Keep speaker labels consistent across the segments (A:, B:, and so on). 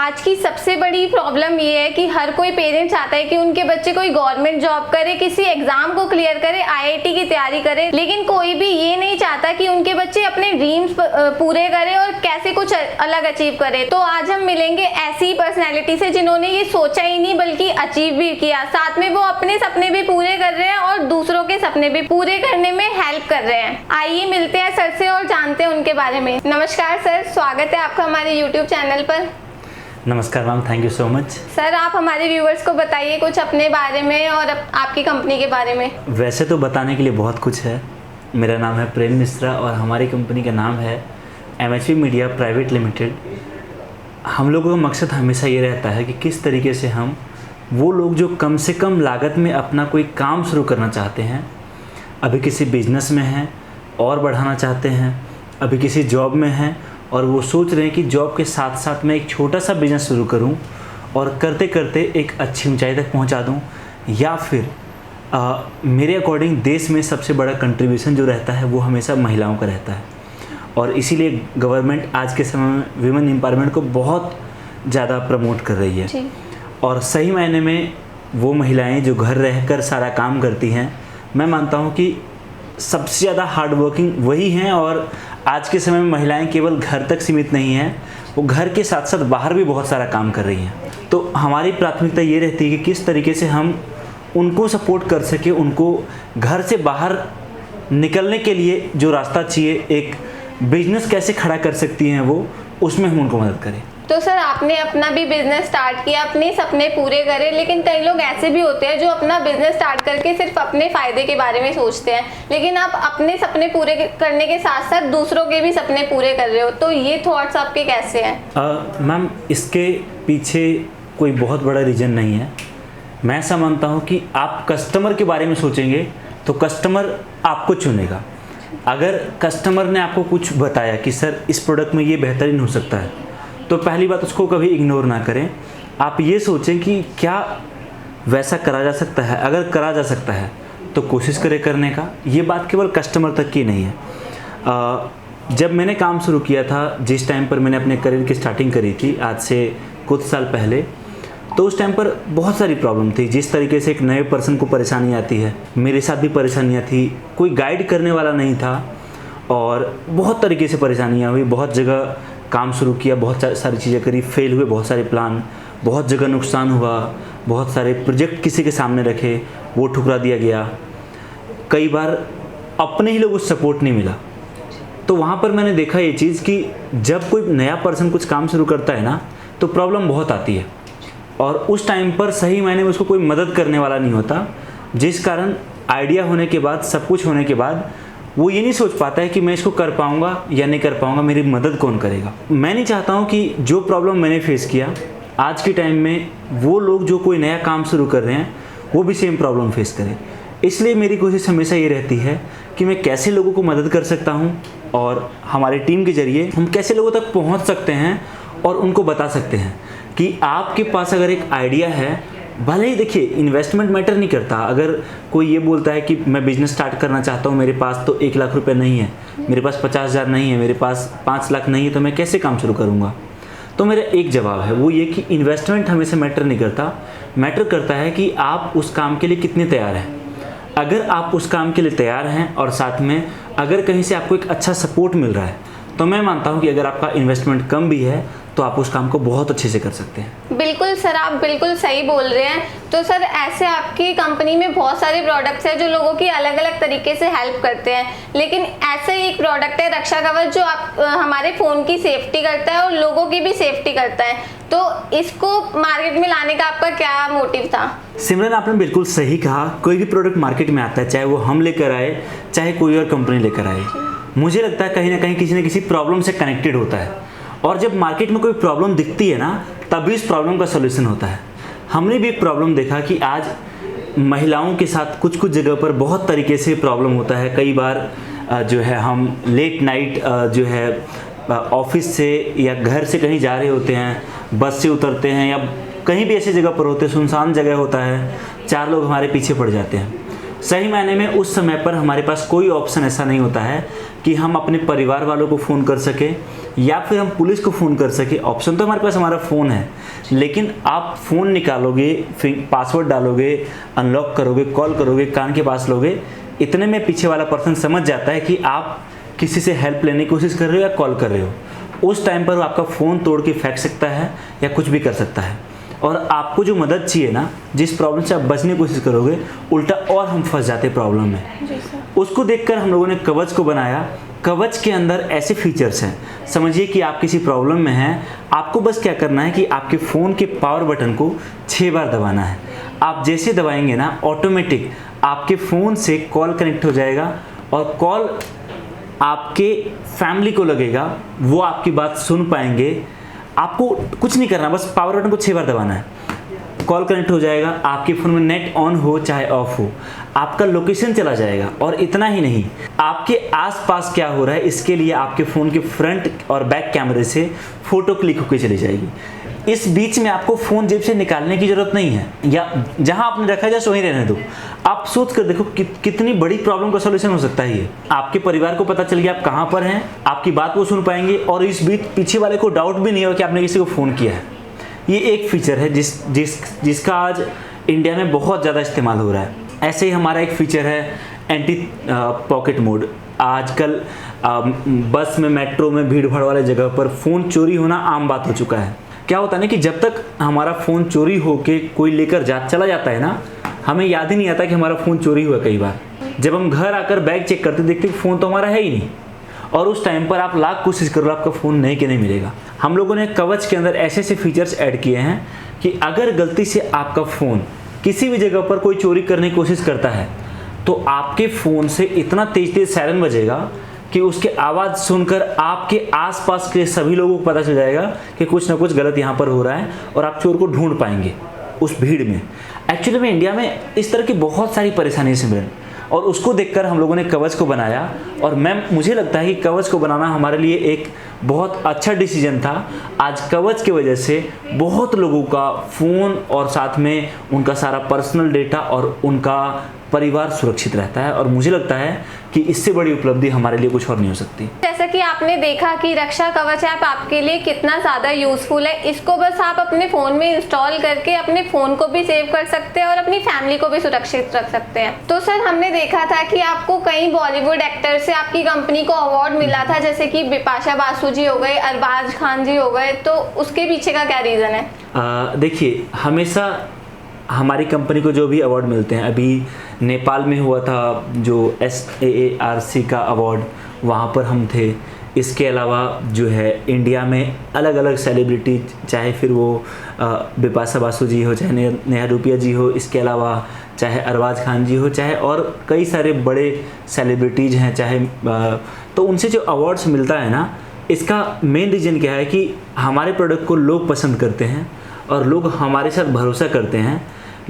A: आज की सबसे बड़ी प्रॉब्लम ये है कि हर कोई पेरेंट चाहता है कि उनके बच्चे कोई गवर्नमेंट जॉब करे, किसी एग्जाम को क्लियर करे, आईआईटी की तैयारी करे, लेकिन कोई भी ये नहीं चाहता कि उनके बच्चे अपने ड्रीम्स पूरे करे और कैसे कुछ अलग अचीव करे। तो आज हम मिलेंगे ऐसी पर्सनैलिटी से जिन्होंने ये सोचा ही नहीं बल्कि अचीव भी किया, साथ में वो अपने सपने भी पूरे कर रहे हैं और दूसरों के सपने भी पूरे करने में हेल्प कर रहे हैं। आइए मिलते हैं सर से और जानते हैं उनके बारे में। नमस्कार सर, स्वागत है आपका हमारे यूट्यूब चैनल पर।
B: नमस्कार ma'am, thank you so much.
A: Sir आप हमारे व्यूवर्स को बताइए कुछ अपने बारे में और आपकी कंपनी के बारे में।
B: वैसे तो बताने के लिए बहुत कुछ है। मेरा नाम है प्रेम मिश्रा और हमारी कंपनी का नाम है MHP मीडिया प्राइवेट लिमिटेड। हम लोगों का मकसद हमेशा ये रहता है कि किस तरीके से हम वो लोग जो कम से कम लागत में अपना कोई काम शुरू करना चाहते हैं, अभी किसी बिजनेस में हैं और बढ़ाना चाहते हैं, अभी किसी जॉब में हैं और वो सोच रहे हैं कि जॉब के साथ साथ मैं एक छोटा सा बिज़नेस शुरू करूं और करते करते एक अच्छी ऊंचाई तक पहुंचा दूं, या फिर मेरे अकॉर्डिंग देश में सबसे बड़ा कंट्रीब्यूशन जो रहता है वो हमेशा महिलाओं का रहता है। और इसीलिए गवर्नमेंट आज के समय में विमेन एम्पावरमेंट को बहुत ज़्यादा प्रमोट कर रही है। और सही मायने में वो महिलाएं जो घर रहकर सारा काम करती हैं, मैं मानता हूँ कि सबसे ज़्यादा हार्ड वर्किंग वही हैं। और आज के समय में महिलाएं केवल घर तक सीमित नहीं हैं, वो घर के साथ साथ बाहर भी बहुत सारा काम कर रही हैं। तो हमारी प्राथमिकता ये रहती है कि किस तरीके से हम उनको सपोर्ट कर सके, उनको घर से बाहर निकलने के लिए जो रास्ता चाहिए, एक बिजनेस कैसे खड़ा कर सकती हैं वो, उसमें हम उनको मदद करें।
A: तो सर आपने अपना भी बिजनेस स्टार्ट किया, अपने सपने पूरे करे, लेकिन कई लोग ऐसे भी होते हैं जो अपना बिजनेस स्टार्ट करके सिर्फ अपने फायदे के बारे में सोचते हैं, लेकिन आप अपने सपने पूरे करने के साथ साथ दूसरों के भी सपने पूरे कर रहे हो, तो ये थॉट्स आपके कैसे हैं?
B: मैम, इसके पीछे कोई बहुत बड़ा रीज़न नहीं है। मैं ऐसा मानता हूँ कि आप कस्टमर के बारे में सोचेंगे तो कस्टमर आपको चुनेगा। अगर कस्टमर ने आपको कुछ बताया कि सर इस प्रोडक्ट में ये बेहतरीन हो सकता है, तो पहली बात उसको कभी इग्नोर ना करें। आप ये सोचें कि क्या वैसा करा जा सकता है, अगर करा जा सकता है तो कोशिश करें करने का। ये बात केवल कस्टमर तक की नहीं है। जब मैंने काम शुरू किया था, जिस टाइम पर मैंने अपने करियर की स्टार्टिंग करी थी आज से कुछ साल पहले, तो उस टाइम पर बहुत सारी प्रॉब्लम थी। जिस तरीके से एक नए पर्सन को परेशानी आती है, मेरे साथ भी परेशानियाँ थी, कोई गाइड करने वाला नहीं था और बहुत तरीके से परेशानियाँ हुई। बहुत जगह काम शुरू किया, बहुत सारी चीज़ें करी, फेल हुए बहुत सारे प्लान, बहुत जगह नुकसान हुआ, बहुत सारे प्रोजेक्ट किसी के सामने रखे, वो ठुकरा दिया गया। कई बार अपने ही लोगों से सपोर्ट नहीं मिला। तो वहाँ पर मैंने देखा ये चीज़ कि जब कोई नया पर्सन कुछ काम शुरू करता है ना, तो प्रॉब्लम बहुत आती है और उस टाइम पर सही मायने में उसको कोई मदद करने वाला नहीं होता, जिस कारण आइडिया होने के बाद, सब कुछ होने के बाद वो ये नहीं सोच पाता है कि मैं इसको कर पाऊँगा या नहीं कर पाऊँगा, मेरी मदद कौन करेगा। मैं नहीं चाहता हूँ कि जो प्रॉब्लम मैंने फेस किया, आज के टाइम में वो लोग जो कोई नया काम शुरू कर रहे हैं वो भी सेम प्रॉब्लम फेस करें। इसलिए मेरी कोशिश हमेशा ये रहती है कि मैं कैसे लोगों को मदद कर सकता हूँ और हमारे टीम के ज़रिए हम कैसे लोगों तक पहुँच सकते हैं और उनको बता सकते हैं कि आपके पास अगर एक आइडिया है, भले ही देखिए इन्वेस्टमेंट मैटर नहीं करता। अगर कोई ये बोलता है कि मैं बिज़नेस स्टार्ट करना चाहता हूँ, मेरे पास तो 1 लाख रुपए नहीं है, मेरे पास 50,000 नहीं है, मेरे पास 5 लाख नहीं है, तो मैं कैसे काम शुरू करूँगा? तो मेरा एक जवाब है, वो ये कि इन्वेस्टमेंट हमेशा मैटर नहीं करता। मैटर करता है कि आप उस काम के लिए कितने तैयार हैं। अगर आप उस काम के लिए तैयार हैं और साथ में अगर कहीं से आपको एक अच्छा सपोर्ट मिल रहा है, तो मैं मानता हूँ कि अगर आपका इन्वेस्टमेंट कम भी है तो आप उस काम को बहुत अच्छे से कर सकते हैं।
A: बिल्कुल सर, आप बिल्कुल सही बोल रहे हैं। तो सर ऐसे आपकी कंपनी में बहुत सारे प्रोडक्ट्स हैं जो लोगों की अलग अलग तरीके से हेल्प करते हैं, लेकिन ऐसे ही एक प्रोडक्ट है रक्षा कवच जो आप हमारे फ़ोन की सेफ्टी करता है और लोगों की भी सेफ्टी करता है। तो इसको मार्केट में लाने का आपका क्या मोटिव था?
B: सिमरन, आपने बिल्कुल सही कहा। कोई भी प्रोडक्ट मार्केट में आता है, चाहे वो हम लेकर आए, चाहे कोई और कंपनी लेकर आए, मुझे लगता है कहीं ना कहीं किसी न किसी प्रॉब्लम से कनेक्टेड होता है। और जब मार्केट में कोई प्रॉब्लम दिखती है ना, तभी उस प्रॉब्लम का सॉल्यूशन होता है। हमने भी एक प्रॉब्लम देखा कि आज महिलाओं के साथ कुछ कुछ जगह पर बहुत तरीके से प्रॉब्लम होता है। कई बार जो है हम लेट नाइट जो है ऑफिस से या घर से कहीं जा रहे होते हैं, बस से उतरते हैं या कहीं भी ऐसी जगह पर होते हैं, सुनसान जगह होता है, 4 लोग हमारे पीछे पड़ जाते हैं। सही मायने में उस समय पर हमारे पास कोई ऑप्शन ऐसा नहीं होता है कि हम अपने परिवार वालों को फ़ोन कर सकें या फिर हम पुलिस को फ़ोन कर सके। ऑप्शन तो हमारे पास हमारा फ़ोन है, लेकिन आप फ़ोन निकालोगे, फिर पासवर्ड डालोगे, अनलॉक करोगे, कॉल करोगे, कान के पास लोगे, इतने में पीछे वाला पर्सन समझ जाता है कि आप किसी से हेल्प लेने की कोशिश कर रहे हो या कॉल कर रहे हो। उस टाइम पर वो आपका फ़ोन तोड़ के फेंक सकता है या कुछ भी कर सकता है, और आपको जो मदद चाहिए ना, जिस प्रॉब्लम से आप बचने की कोशिश करोगे, उल्टा और हम फंस जाते प्रॉब्लम में। उसको देखकर हम लोगों ने कवच को बनाया। कवच के अंदर ऐसे फीचर्स हैं, समझिए कि आप किसी प्रॉब्लम में हैं, आपको बस क्या करना है कि आपके फ़ोन के पावर बटन को 6 बार दबाना है। आप जैसे दबाएंगे ना, ऑटोमेटिक आपके फ़ोन से कॉल कनेक्ट हो जाएगा, और कॉल आपके फैमिली को लगेगा, वो आपकी बात सुन पाएंगे। आपको कुछ नहीं करना, बस पावर बटन को 6 बार दबाना है, कॉल कनेक्ट हो जाएगा। आपके फ़ोन में नेट ऑन हो चाहे ऑफ हो, आपका लोकेशन चला जाएगा। और इतना ही नहीं, आपके आसपास क्या हो रहा है, इसके लिए आपके फ़ोन के फ्रंट और बैक कैमरे से फ़ोटो क्लिक होकर चली जाएगी। इस बीच में आपको फ़ोन जेब से निकालने की ज़रूरत नहीं है, या जहां आपने रखा है जस्ट वहीं रहने दो। आप सोच कर देखो कितनी बड़ी प्रॉब्लम का सॉल्यूशन हो सकता है ये। आपके परिवार को पता चल गया आप कहां पर हैं, आपकी बात वो सुन पाएंगे, और इस बीच पीछे वाले को डाउट भी नहीं होगा कि आपने किसी को फ़ोन किया है। ये एक फीचर है जिसका आज इंडिया में बहुत ज़्यादा इस्तेमाल हो रहा है। ऐसे ही हमारा एक फीचर है एंटी पॉकेट मोड। आजकल बस में, मेट्रो में, भीड़ भाड़ वाले जगह पर फ़ोन चोरी होना आम बात हो चुका है। क्या होता है ना कि जब तक हमारा फ़ोन चोरी होके कोई लेकर चला जाता है ना, हमें याद ही नहीं आता कि हमारा फ़ोन चोरी हुआ। कई बार जब हम घर आकर बैग चेक करते देखते फ़ोन तो हमारा है ही नहीं, और उस टाइम पर आप लाख कोशिश करो, आपका फ़ोन नहीं कि नहीं मिलेगा। हम लोगों ने कवच के अंदर ऐसे ऐसे फीचर्स ऐड किए हैं कि अगर गलती से आपका फ़ोन किसी भी जगह पर कोई चोरी करने की कोशिश करता है, तो आपके फ़ोन से इतना तेज तेज सायरन बजेगा कि उसके आवाज़ सुनकर आपके आसपास के सभी लोगों को पता चल जाएगा कि कुछ ना कुछ गलत यहाँ पर हो रहा है, और आप चोर को ढूंढ पाएंगे उस भीड़ में। एक्चुअली में इंडिया में इस तरह की बहुत सारी परेशानी सिमरन, और उसको देखकर हम लोगों ने कवच को बनाया। और मुझे लगता है कि कवच को बनाना हमारे लिए एक बहुत अच्छा डिसीजन था। आज कवच की वजह से बहुत लोगों का फ़ोन और साथ में उनका सारा पर्सनल डेटा और उनका परिवार सुरक्षित रहता है, और मुझे लगता है कि इससे बड़ी उपलब्धि हमारे लिए कुछ और नहीं हो सकती।
A: जैसा कि आपने देखा कि रक्षा कवच ऐप आपके लिए कितना ज़्यादा यूज़फुल है। इसको बस आप अपने फ़ोन में इंस्टॉल करके अपने फ़ोन को भी सेव कर सकते हैं और अपनी फैमिली को भी सुरक्षित रख सकते हैं। तो सर, हमने देखा था कि आपको कई बॉलीवुड एक्टर से आपकी कंपनी को अवार्ड मिला था, जैसे कि बिपाशा बासु जी हो गए, अरबाज खान जी हो गए, तो उसके पीछे का क्या रीज़न है?
B: देखिए, हमेशा हमारी कंपनी को जो भी अवार्ड मिलते हैं, अभी नेपाल में हुआ था जो SAARC का अवार्ड, वहाँ पर हम थे। इसके अलावा जो है इंडिया में अलग अलग सेलिब्रिटी, चाहे फिर वो बिपाशा बासु जी हो, चाहे नेहा धूपिया जी हो, इसके अलावा चाहे अरबाज खान जी हो, चाहे और कई सारे बड़े सेलिब्रिटीज़ हैं, चाहे तो उनसे जो अवार्ड्स मिलता है ना, इसका मेन रीज़न क्या है कि हमारे प्रोडक्ट को लोग पसंद करते हैं, और लोग हमारे साथ भरोसा करते हैं,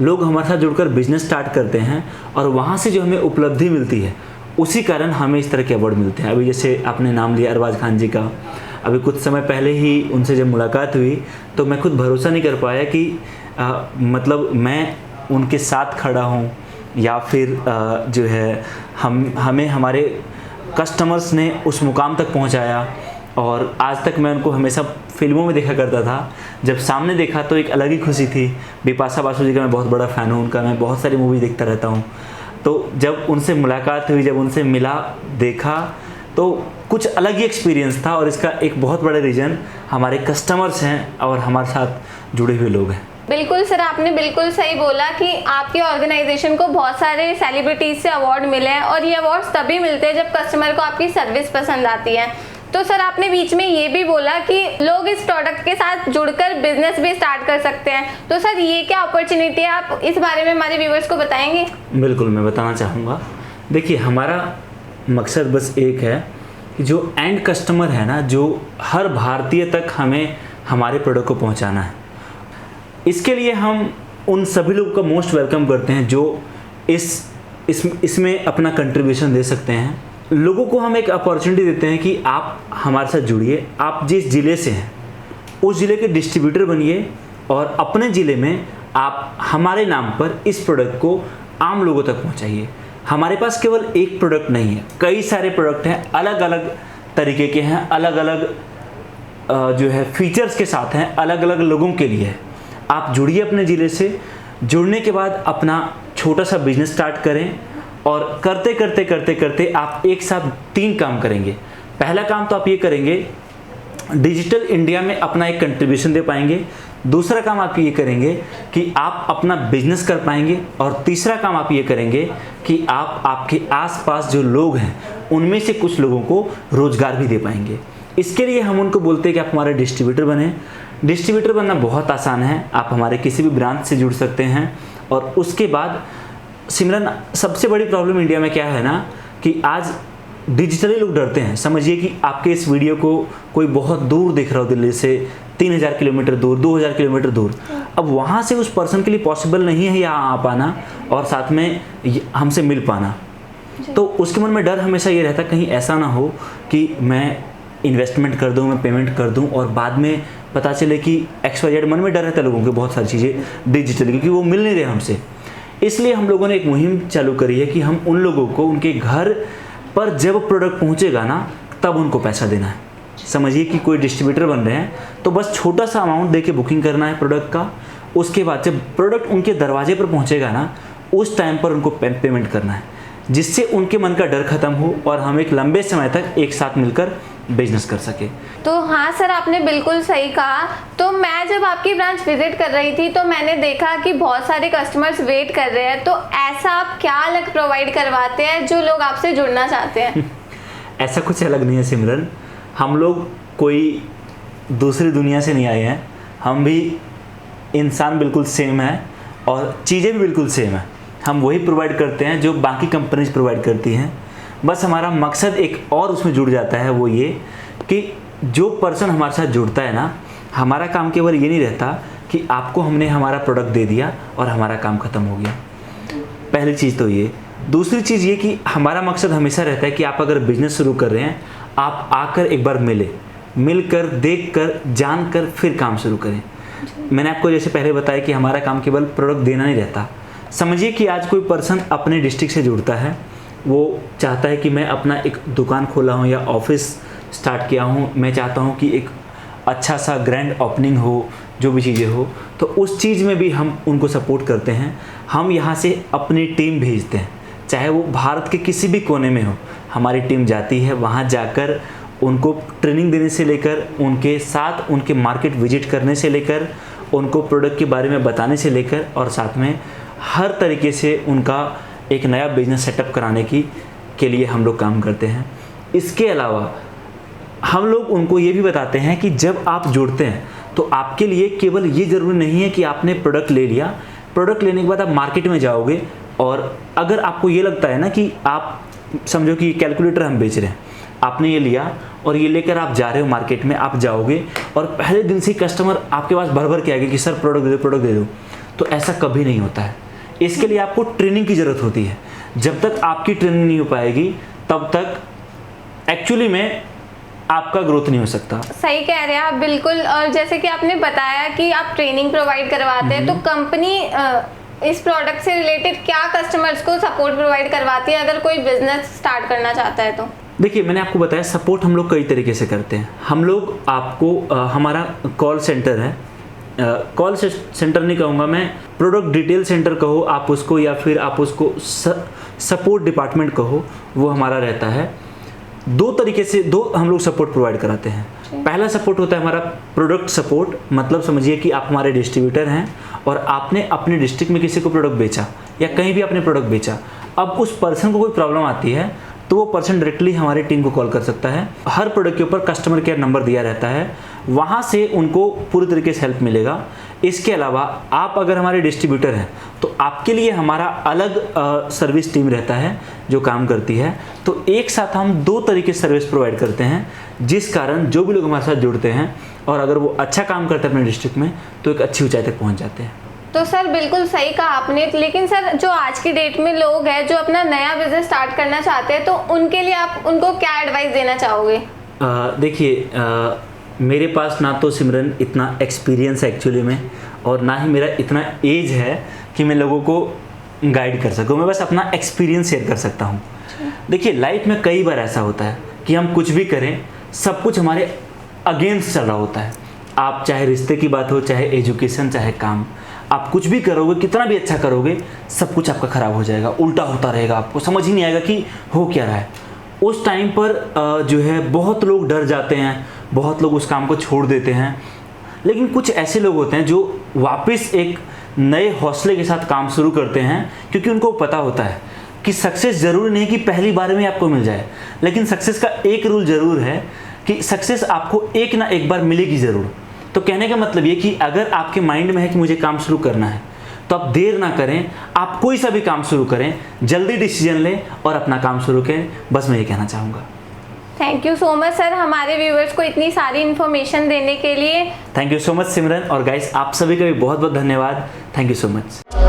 B: लोग हमारे साथ जुड़कर बिजनेस स्टार्ट करते हैं, और वहाँ से जो हमें उपलब्धि मिलती है, उसी कारण हमें इस तरह के अवार्ड मिलते हैं। अभी जैसे आपने नाम लिया अरबाज खान जी का, अभी कुछ समय पहले ही उनसे जब मुलाकात हुई तो मैं खुद भरोसा नहीं कर पाया कि मतलब मैं उनके साथ खड़ा हूँ, या फिर जो है हमें हमारे कस्टमर्स ने उस मुकाम तक पहुँचाया। और आज तक मैं उनको हमेशा फिल्मों में देखा करता था, जब सामने देखा तो एक अलग ही खुशी थी। बिपाशा बासु जी का मैं बहुत बड़ा फ़ैन हूँ, उनका मैं बहुत सारी मूवी देखता रहता हूँ। तो जब उनसे मुलाकात हुई, जब उनसे मिला, देखा, तो कुछ अलग ही एक्सपीरियंस था। और इसका एक बहुत बड़ा रीज़न हमारे कस्टमर्स हैं और हमारे साथ जुड़े हुए लोग हैं।
A: बिल्कुल सर, आपने बिल्कुल सही बोला कि आपकी ऑर्गेनाइजेशन को बहुत सारे सेलिब्रिटीज से अवार्ड मिले हैं, और ये अवार्ड्स तभी मिलते हैं जब कस्टमर को आपकी सर्विस पसंद आती है। तो सर, आपने बीच में ये भी बोला कि लोग इस प्रोडक्ट के साथ जुड़कर बिजनेस भी स्टार्ट कर सकते हैं। तो सर, ये क्या अपॉर्चुनिटी है, आप इस बारे में हमारे व्यूअर्स को बताएंगे?
B: बिल्कुल, मैं बताना चाहूँगा। देखिए, हमारा मकसद बस एक है कि जो एंड कस्टमर है ना, जो हर भारतीय तक हमें हमारे प्रोडक्ट को पहुँचाना है। इसके लिए हम उन सभी लोगों का मोस्ट वेलकम करते हैं जो इसमें अपना कंट्रीब्यूशन दे सकते हैं। लोगों को हम एक अपॉर्चुनिटी देते हैं कि आप हमारे साथ जुड़िए, आप जिस ज़िले से हैं उस ज़िले के डिस्ट्रीब्यूटर बनिए, और अपने ज़िले में आप हमारे नाम पर इस प्रोडक्ट को आम लोगों तक पहुंचाइए। हमारे पास केवल एक प्रोडक्ट नहीं है, कई सारे प्रोडक्ट हैं, अलग अलग तरीके के हैं, अलग अलग जो है फीचर्स के साथ हैं, अलग अलग लोगों के लिए है। आप जुड़िए अपने ज़िले से, जुड़ने के बाद अपना छोटा सा बिजनेस स्टार्ट करें और करते करते करते करते आप एक साथ 3 काम करेंगे। पहला काम तो आप ये करेंगे, डिजिटल इंडिया में अपना एक कंट्रीब्यूशन दे पाएंगे। दूसरा काम आप ये करेंगे कि आप अपना बिजनेस कर पाएंगे। और तीसरा काम आप ये करेंगे कि आप आपके आसपास जो लोग हैं उनमें से कुछ लोगों को रोजगार भी दे पाएंगे। इसके लिए हम उनको बोलते हैं कि आप हमारे डिस्ट्रीब्यूटर बने। डिस्ट्रीब्यूटर बनना बहुत आसान है, आप हमारे किसी भी ब्रांच से जुड़ सकते हैं। और उसके बाद सिमरन, सबसे बड़ी प्रॉब्लम इंडिया में क्या है ना कि आज डिजिटली लोग डरते हैं। समझिए कि आपके इस वीडियो को कोई बहुत दूर देख रहा हो, दिल्ली से 3000 किलोमीटर दूर, 2000 किलोमीटर दूर। अब वहाँ से उस पर्सन के लिए पॉसिबल नहीं है यहाँ आ पाना और साथ में हमसे मिल पाना। तो उसके मन में डर हमेशा ये रहता, कहीं ऐसा ना हो कि मैं इन्वेस्टमेंट कर दूँ, मैं पेमेंट कर दूँ और बाद में पता चले कि XYZ। मन में डर रहता है लोगों के बहुत सारी चीज़ें डिजिटली, क्योंकि वो मिल नहीं रहे हमसे। इसलिए हम लोगों ने एक मुहिम चालू करी है कि हम उन लोगों को उनके घर पर जब प्रोडक्ट पहुंचेगा ना तब उनको पैसा देना है। समझिए कि कोई डिस्ट्रीब्यूटर बन रहे हैं तो बस छोटा सा अमाउंट दे के बुकिंग करना है प्रोडक्ट का। उसके बाद जब प्रोडक्ट उनके दरवाजे पर पहुंचेगा ना उस टाइम पर उनको पेमेंट करना है, जिससे उनके मन का डर खत्म हो और हम एक लंबे समय तक एक साथ मिलकर बिजनेस कर सके।
A: तो हाँ सर, आपने बिल्कुल सही कहा। तो मैं जब आपकी ब्रांच विजिट कर रही थी तो मैंने देखा कि बहुत सारे कस्टमर्स वेट कर रहे हैं। तो ऐसा आप क्या अलग प्रोवाइड करवाते हैं जो लोग आपसे जुड़ना चाहते हैं?
B: ऐसा कुछ अलग नहीं है सिमरन, हम लोग कोई दूसरी दुनिया से नहीं आए हैं। हम भी इंसान बिल्कुल सेम है और चीज़ें भी बिल्कुल सेम है। हम वही प्रोवाइड करते हैं जो बाकी कंपनीज प्रोवाइड करती हैं। बस हमारा मकसद एक और उसमें जुड़ जाता है, वो ये कि जो पर्सन हमारे साथ जुड़ता है ना, हमारा काम केवल ये नहीं रहता कि आपको हमने हमारा प्रोडक्ट दे दिया और हमारा काम ख़त्म हो गया। पहली चीज़ तो ये। दूसरी चीज़ ये कि हमारा मकसद हमेशा रहता है कि आप अगर बिजनेस शुरू कर रहे हैं, आप आकर एक बार मिलकर देखकर जानकर फिर काम शुरू करें। मैंने आपको जैसे पहले बताया कि हमारा काम केवल प्रोडक्ट देना नहीं रहता। समझिए कि आज कोई पर्सन अपने डिस्ट्रिक्ट से जुड़ता है, वो चाहता है कि मैं अपना एक दुकान खोला हूँ या ऑफिस स्टार्ट किया हूँ, मैं चाहता हूँ कि एक अच्छा सा ग्रैंड ओपनिंग हो, जो भी चीज़ें हो, तो उस चीज़ में भी हम उनको सपोर्ट करते हैं। हम यहाँ से अपनी टीम भेजते हैं, चाहे वो भारत के किसी भी कोने में हो, हमारी टीम जाती है वहाँ जाकर उनको ट्रेनिंग देने से लेकर, उनके साथ उनके मार्केट विजिट करने से लेकर, उनको प्रोडक्ट के बारे में बताने से लेकर और साथ में हर तरीके से उनका एक नया बिजनेस सेटअप कराने के लिए हम लोग काम करते हैं। इसके अलावा हम लोग उनको ये भी बताते हैं कि जब आप जुड़ते हैं तो आपके लिए केवल ये ज़रूरी नहीं है कि आपने प्रोडक्ट ले लिया, प्रोडक्ट लेने के बाद आप मार्केट में जाओगे और अगर आपको ये लगता है ना कि आप समझो कि कैलकुलेटर हम बेच रहे हैं, आपने ये लिया और ये लेकर आप जा रहे हो मार्केट में, आप जाओगे और पहले दिन से ही कस्टमर आपके पास भर भर के आएगा कि सर प्रोडक्ट दे दो, तो ऐसा कभी नहीं होता है। इसके लिए आपको ट्रेनिंग की ज़रूरत होती है। जब तक आपकी ट्रेनिंग नहीं हो पाएगी तब तक एक्चुअली में आपका ग्रोथ नहीं हो सकता।
A: सही कह रहे हैं आप बिल्कुल। और जैसे कि आपने बताया कि आप ट्रेनिंग प्रोवाइड करवाते हैं, तो कंपनी इस प्रोडक्ट से रिलेटेड क्या कस्टमर्स को सपोर्ट प्रोवाइड करवाती है अगर कोई बिजनेस स्टार्ट करना चाहता है तो?
B: देखिए, मैंने आपको बताया सपोर्ट हम लोग कई तरीके से करते हैं। हम लोग आपको हमारा कॉल सेंटर है, कॉल सेंटर नहीं कहूँगा मैं, प्रोडक्ट डिटेल सेंटर कहो आप उसको, या फिर आप उसको सपोर्ट डिपार्टमेंट कहो, वो हमारा रहता है। दो तरीके से हम लोग सपोर्ट प्रोवाइड कराते हैं। पहला सपोर्ट होता है हमारा प्रोडक्ट सपोर्ट, मतलब समझिए कि आप हमारे डिस्ट्रीब्यूटर हैं और आपने अपने डिस्ट्रिक्ट में किसी को प्रोडक्ट बेचा या कहीं भी आपने प्रोडक्ट बेचा, अब उस पर्सन को कोई प्रॉब्लम आती है तो वो पर्सन डायरेक्टली हमारी टीम को कॉल कर सकता है। हर प्रोडक्ट के ऊपर कस्टमर केयर नंबर दिया रहता है, वहाँ से उनको पूरी तरीके से हेल्प मिलेगा। इसके अलावा आप अगर हमारे डिस्ट्रीब्यूटर हैं तो आपके लिए हमारा अलग सर्विस टीम रहता है जो काम करती है। तो एक साथ हम दो तरीके से सर्विस प्रोवाइड करते हैं, जिस कारण जो भी लोग हमारे साथ जुड़ते हैं और अगर वो अच्छा काम करते हैं अपने डिस्ट्रिक्ट में तो एक अच्छी ऊंचाई तक पहुँच जाते हैं।
A: तो सर बिल्कुल सही कहा आपने। लेकिन सर, जो आज की डेट में लोग हैं जो अपना नया बिजनेस स्टार्ट करना चाहते हैं, तो उनके लिए आप उनको क्या एडवाइस देना चाहोगे?
B: देखिए, मेरे पास ना तो सिमरन इतना एक्सपीरियंस है एक्चुअली में, और ना ही मेरा इतना एज है कि मैं लोगों को गाइड कर सकूँ। मैं बस अपना एक्सपीरियंस शेयर कर सकता हूँ। देखिए, लाइफ में कई बार ऐसा होता है कि हम कुछ भी करें, सब कुछ हमारे अगेंस्ट चल रहा होता है। आप चाहे रिश्ते की बात हो, चाहे एजुकेशन, चाहे काम, आप कुछ भी करोगे, कितना भी अच्छा करोगे, सब कुछ आपका ख़राब हो जाएगा, उल्टा होता रहेगा, आपको समझ ही नहीं आएगा कि हो क्या रहा है। उस टाइम पर जो है बहुत लोग डर जाते हैं, बहुत लोग उस काम को छोड़ देते हैं। लेकिन कुछ ऐसे लोग होते हैं जो वापस एक नए हौसले के साथ काम शुरू करते हैं, क्योंकि उनको पता होता है कि सक्सेस ज़रूरी नहीं कि पहली बार में आपको मिल जाए, लेकिन सक्सेस का एक रूल ज़रूर है कि सक्सेस आपको एक ना एक बार मिलेगी ज़रूर। तो कहने का मतलब ये कि अगर आपके माइंड में है कि मुझे काम शुरू करना है, तो आप देर ना करें, आप कोई सा भी काम शुरू करें, जल्दी डिसीजन लें और अपना काम शुरू करें। बस मैं ये कहना चाहूँगा।
A: Thank you so much sir, हमारे व्यूवर्स को इतनी सारी इन्फॉर्मेशन देने के लिए।
B: थैंक यू सो मच सिमरन, और गाइस आप सभी का भी बहुत बहुत धन्यवाद। Thank you so much.